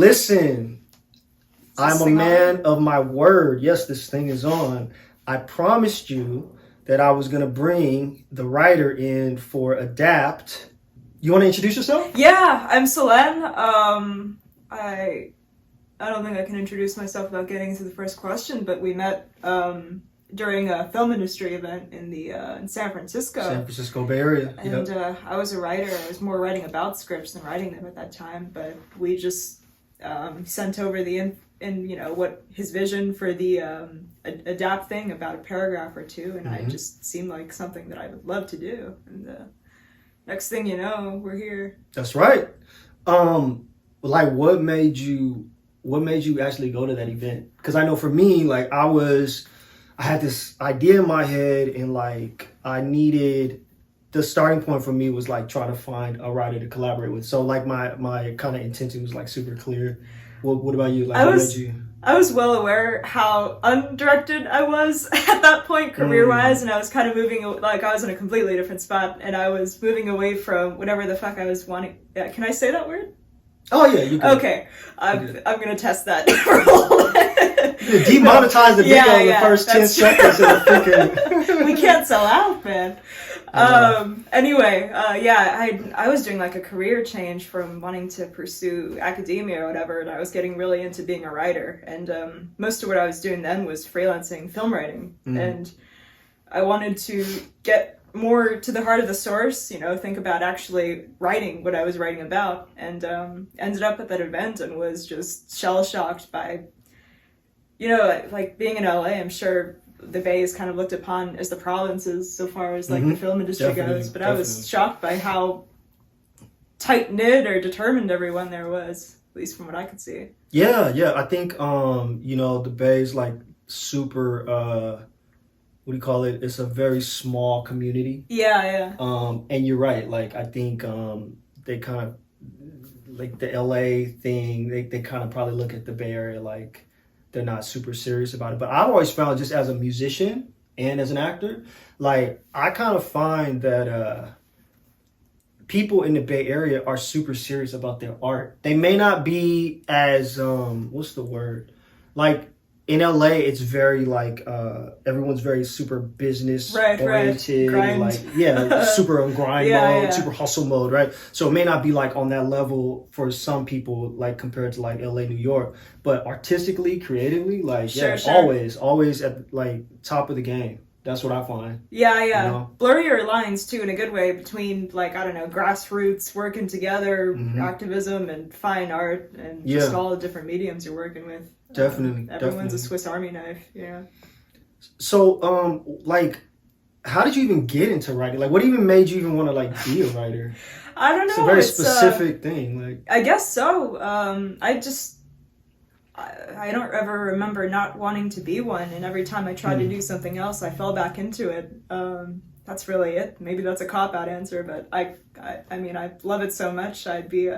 Listen, I'm a Thing man on? of my word. Yes, this thing is on. I promised you that I was going to bring the writer in for Adapt. You want to introduce yourself? Yeah, I'm Selen. I don't think I can introduce myself without getting into the first question, but we met during a film industry event in San San Francisco, Francisco Bay Area. and Yep. I was a writer. I was more writing about scripts than writing them at that time, but we just sent over what his vision for the adapt thing about a paragraph or two, and I just seemed like something that I would love to do. And next thing you know, we're here. That's right. Like what made you actually go to that event? Because I know for me, like I had this idea in my head, and like I needed the starting point for me was like trying to find a writer to collaborate with. So like my kind of intention was like super clear. What about you? Like I what was made you? I was well aware how undirected I was at that point career-wise, and I was kind of like I was in a completely different spot, and I was moving away from whatever the fuck I was wanting. Yeah, can I say that word? Oh yeah, you can. Okay, I'm gonna test that for a little bit. Demonetize the video in the first 10 that's seconds of the freaking. we can't sell out, man. Anyway, I was doing like a career change from wanting to pursue academia or whatever, and I was getting really into being a writer. And most of what I was doing then was freelancing film writing, and I wanted to get more to the heart of the source, think about actually writing what I was writing about, and ended up at that event and was just shell-shocked by, like being in LA, I'm sure the Bay is kind of looked upon as the provinces so far as like the film industry goes, but I was shocked by how tight-knit or determined everyone there was, at least from what I could see. Yeah. I think the Bay is like super what do you call it? It's a very small community. Yeah. And you're right. Like I think they kind of like the LA thing. They kind of probably look at the Bay Area like they're not super serious about it. But I've always found, just as a musician and as an actor, like I kind of find that people in the Bay Area are super serious about their art. They may not be as what's the word? Like in LA, it's very like everyone's very super business oriented, Grind. like super on grind mode, Yeah. super hustle mode, right? So it may not be like on that level for some people, like compared to like LA, New York, but artistically, creatively, like Sure. always at like top of the game. That's what I find. Yeah. Blur your lines too, in a good way, between like, I don't know, grassroots working together, activism and fine art, and just all the different mediums you're working with. Everyone's a Swiss Army knife. Yeah. So, like, how did you even get into writing? Like, what even made you even want to like be a writer? I don't know. It's a very specific thing. Like, I guess so. I don't ever remember not wanting to be one, and every time I tried to do something else, I fell back into it. That's really it. Maybe that's a cop-out answer, but I mean, I love it so much. I'd be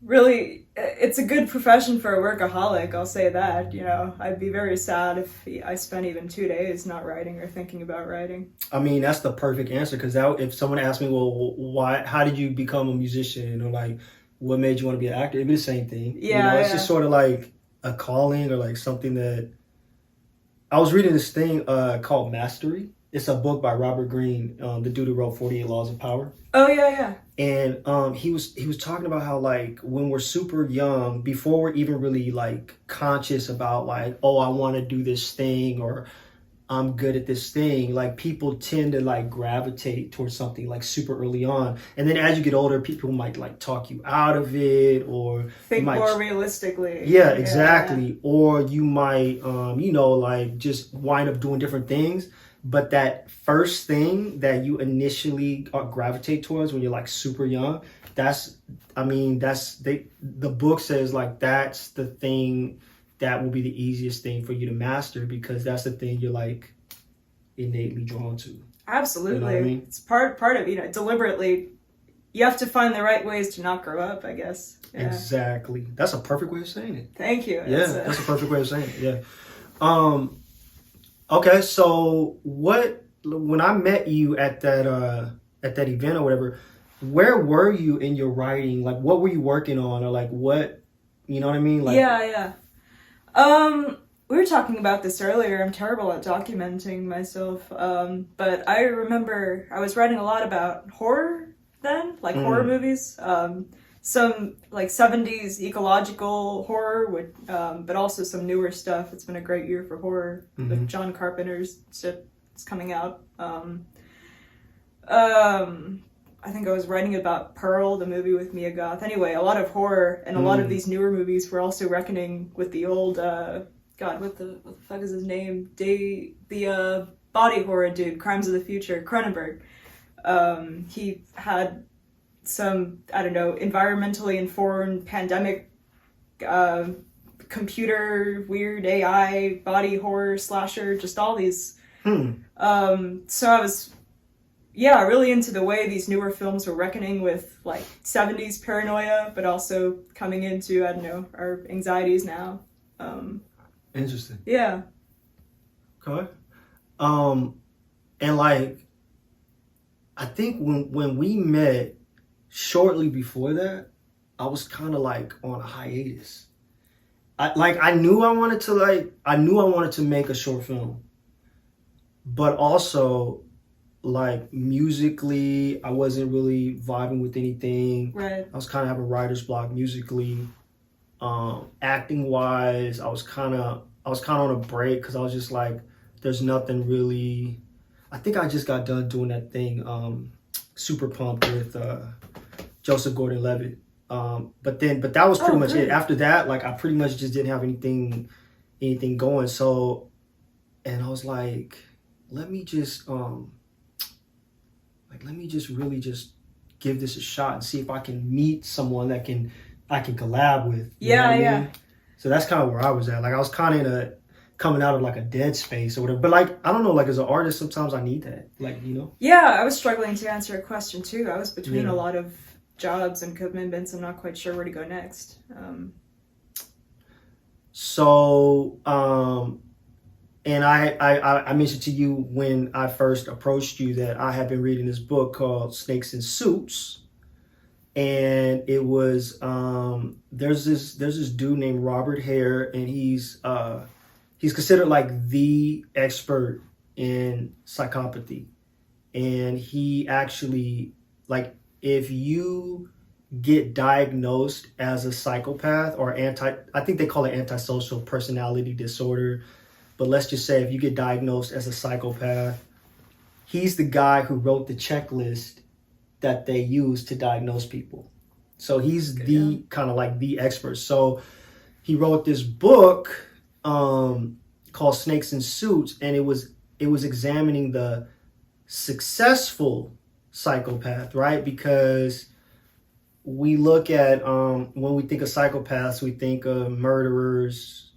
really, it's a good profession for a workaholic, I'll say that. I'd be very sad if I spent even 2 days not writing or thinking about writing. I mean, that's the perfect answer, because if someone asked me, well, how did you become a musician, or like, what made you want to be an actor? It'd be the same thing. It's just sort of like a calling, or like something that. I was reading this thing called Mastery. It's a book by Robert Greene, the dude who wrote 48 Laws of Power. Oh yeah. And he was talking about how like when we're super young, before we're even really like conscious about like, oh, I want to do this thing, or I'm good at this thing, like people tend to like gravitate towards something like super early on, and then as you get older, people might like talk you out of it, or think more realistically. Yeah, exactly. Or you might like just wind up doing different things. But that first thing that you initially gravitate towards when you're like super young, the book says like that's the thing that will be the easiest thing for you to master, because that's the thing you're like innately drawn to. Absolutely. You know what I mean? It's part of, deliberately, you have to find the right ways to not grow up, I guess. Yeah. Exactly. That's a perfect way of saying it. Thank you. That's a perfect way of saying it. Yeah. Okay, so when I met you at that event or whatever, where were you in your writing? Like, what were you working on, or like what, you know what I mean? Like, Yeah. We were talking about this earlier. I'm terrible at documenting myself. But I remember I was writing a lot about horror then, like horror movies. Some like 70s ecological horror, but also some newer stuff. It's been a great year for horror. With John Carpenter's shit is coming out. I think I was writing about Pearl, the movie with Mia Goth. Anyway, a lot of horror, and a lot of these newer movies were also reckoning with the old, God, what the fuck is his name? The body horror dude, Crimes of the Future, Cronenberg. He had some, I don't know, environmentally informed pandemic, computer, weird AI, body horror, slasher, just all these. So I was, really into the way these newer films were reckoning with like 70s paranoia, but also coming into, I don't know, our anxieties now. Interesting. Yeah. Okay. And like, I think when we met shortly before that, I was kind of like on a hiatus. I knew I wanted to make a short film, but also like musically, I wasn't really vibing with anything. Right. I was kind of having writer's block musically. Acting wise, I was kind of on a break because I was just like, there's nothing really. I think I just got done doing that thing, Super Pumped with Joseph Gordon-Levitt. But that was pretty much it. After that, like I pretty much just didn't have anything going. So, and I was like, let me just really just give this a shot and see if I can meet someone that I can collab with. You know what I mean? So that's kind of where I was at. Like I was kind of coming out of like a dead space or whatever. But like, I don't know, like as an artist, sometimes I need that. Like, you know? Yeah, I was struggling to answer a question too. I was between a lot of jobs and commitments. I'm not quite sure where to go next. And I mentioned to you when I first approached you that I had been reading this book called Snakes in Suits. And it was there's this dude named Robert Hare, and he's considered like the expert in psychopathy. And he actually, like, if you get diagnosed as a psychopath or I think they call it antisocial personality disorder, but let's just say if you get diagnosed as a psychopath, he's the guy who wrote the checklist that they use to diagnose people. So he's the kind of like the expert. So he wrote this book called Snakes in Suits, and it was examining the successful psychopath, right? Because we look at when we think of psychopaths, we think of murderers,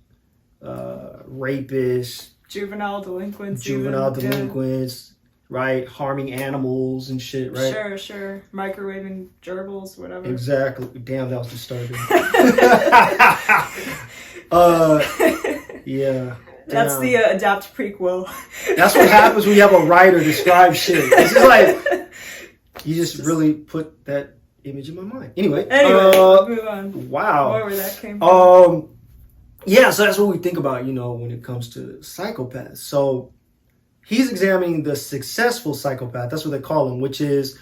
rapists, juvenile delinquents, right? Harming animals and shit, right? Sure. Microwaving gerbils, whatever. Exactly. Damn, that was disturbing. Yeah. That's the adapt prequel. That's what happens when you have a writer describe shit. It's just like, you just really put that image in my mind. Anyway, move on. Wow. Where that came from. Yeah, so that's what we think about, you know, when it comes to psychopaths. So he's examining the successful psychopath. That's what they call them, which is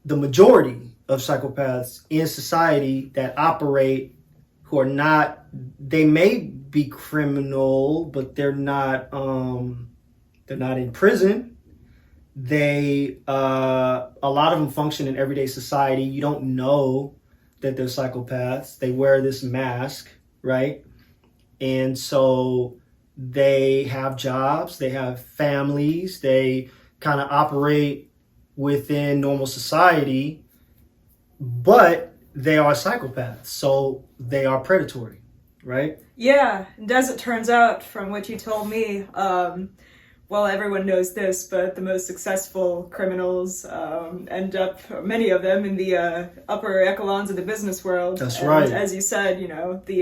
the majority of psychopaths in society that operate, who are not, they may be criminal, but they're not in prison. They, a lot of them function in everyday society. You don't know that they're psychopaths. They wear this mask, right? And so they have jobs, they have families, they kind of operate within normal society, but they are psychopaths, so they are predatory, right? Yeah, and as it turns out from what you told me, well, everyone knows this, but the most successful criminals end up, many of them, in the upper echelons of the business world. That's and right. As you said, you know, the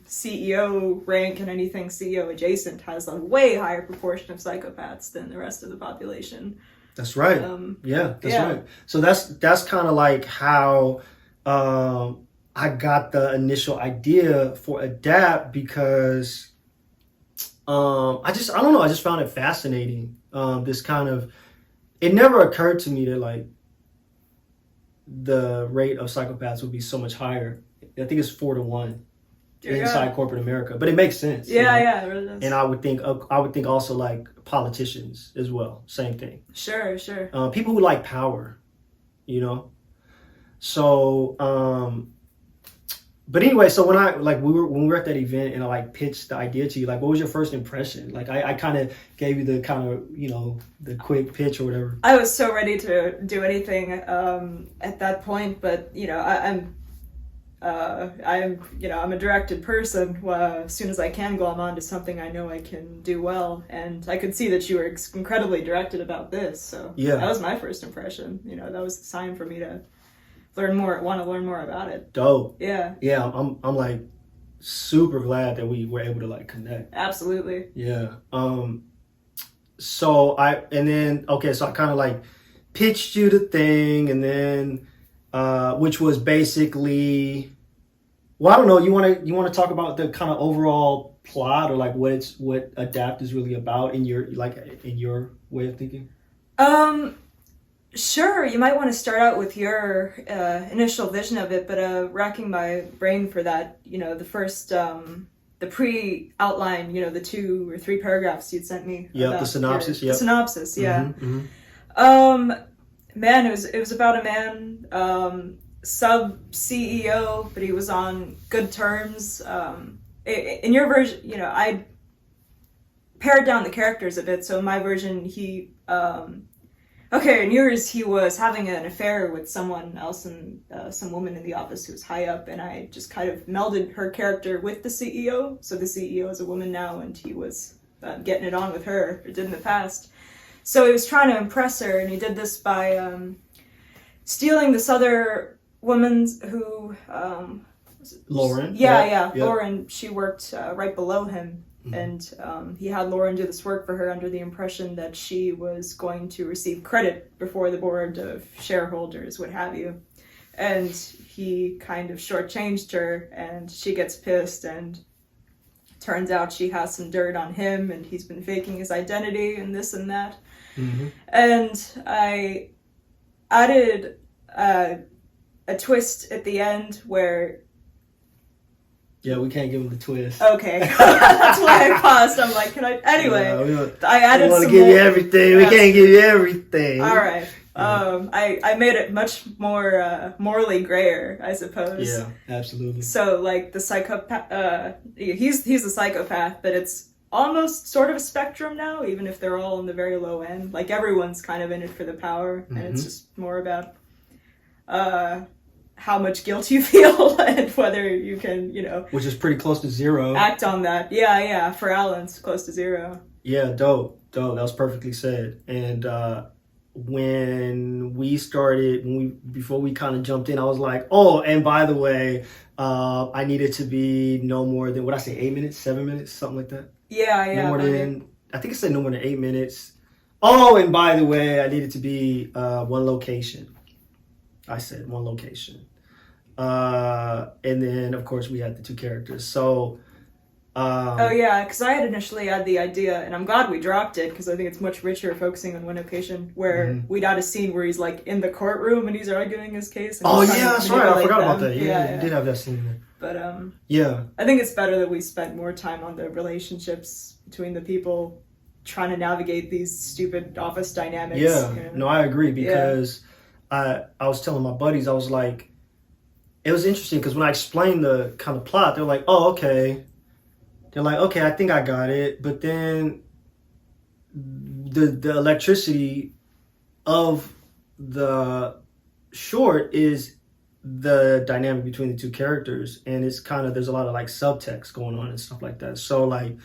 CEO rank and anything CEO adjacent has a way higher proportion of psychopaths than the rest of the population. That's right. That's right. So that's kind of like how I got the initial idea for Adapt, because I don't know, I just found it fascinating. This kind of, it never occurred to me that like the rate of psychopaths would be so much higher. I think it's 4-1 inside corporate America, but it makes sense. Yeah, it really does. And I would think also like politicians as well, same thing. Sure. People who like power, you know. So, but anyway, so when we were at that event and I like pitched the idea to you, like, what was your first impression? Like, I kind of gave you the kind of, you know, the quick pitch or whatever. I was so ready to do anything at that point, but you know, I'm a directed person. As soon as I can glom onto something I know I can do well, and I could see that you were incredibly directed about this. So that was my first impression. You know, that was a sign for me to want to learn more about it. Dope. Yeah. I'm like super glad that we were able to like connect. Absolutely. Yeah. So I kind of like pitched you the thing, and then which was basically, well, I don't know, you want to talk about the kind of overall plot, or like what Adapt is really about in your way of thinking? Sure, you might want to start out with your initial vision of it, but racking my brain for that, you know, the first, the pre-outline, you know, the 2 or 3 paragraphs you'd sent me. Yeah, the synopsis. The synopsis, yeah. Man, it was about a man, sub-CEO, but he was on good terms. In your version, you know, I pared down the characters a bit, so in my version, in yours, he was having an affair with someone else, and some woman in the office who was high up, and I just kind of melded her character with the CEO. So the CEO is a woman now, and he was getting it on with her, or did in the past. So he was trying to impress her, and he did this by stealing this other woman who... Lauren. Yeah. Lauren, she worked right below him. And he had Lauren do this work for her under the impression that she was going to receive credit before the board of shareholders, what have you. And he kind of shortchanged her, and she gets pissed, and turns out she has some dirt on him, and he's been faking his identity and this and that. And I added a twist at the end where... Yeah, we can't give him the twist. Okay. That's why I paused. I'm like, can I... Anyway, I added some... We want to give you everything. We can't give you everything. All right. I made it much more morally grayer, I suppose. Yeah, absolutely. So, like, the psychopath... he's a psychopath, but it's almost sort of a spectrum now, even if they're all in the very low end. Like, everyone's kind of in it for the power, and it's just more about... how much guilt you feel and whether you can, you know... Which is pretty close to 0. Act on that. Yeah. For Alan's close to 0. Yeah, dope. That was perfectly said. And before we kind of jumped in, I was like, oh, and by the way, I needed to be no more than, 8 minutes, 7 minutes, something like that? Yeah. I think it said no more than 8 minutes. Oh, and by the way, I needed to be one location. I said one location. And then, of course, we had the 2 characters. So... because I had initially had the idea, and I'm glad we dropped it, because I think it's much richer focusing on one location, where we'd had a scene where he's, like, in the courtroom, and he's arguing his case. And that's right. I forgot about that. Yeah, you did have that scene there. But, yeah. I think it's better that we spent more time on the relationships between the people trying to navigate these stupid office dynamics. Yeah, you know? No, I agree, because I was telling my buddies, I was like, it was interesting, because when I explained the kind of plot, they're like, oh, okay. They're like, okay, I think I got it. But then the electricity of the short is the dynamic between the 2 characters. And it's kind of, there's a lot of like subtext going on and stuff like that. So like,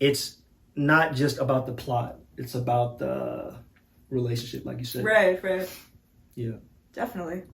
it's not just about the plot. It's about the relationship, like you said. Right. Yeah. Definitely.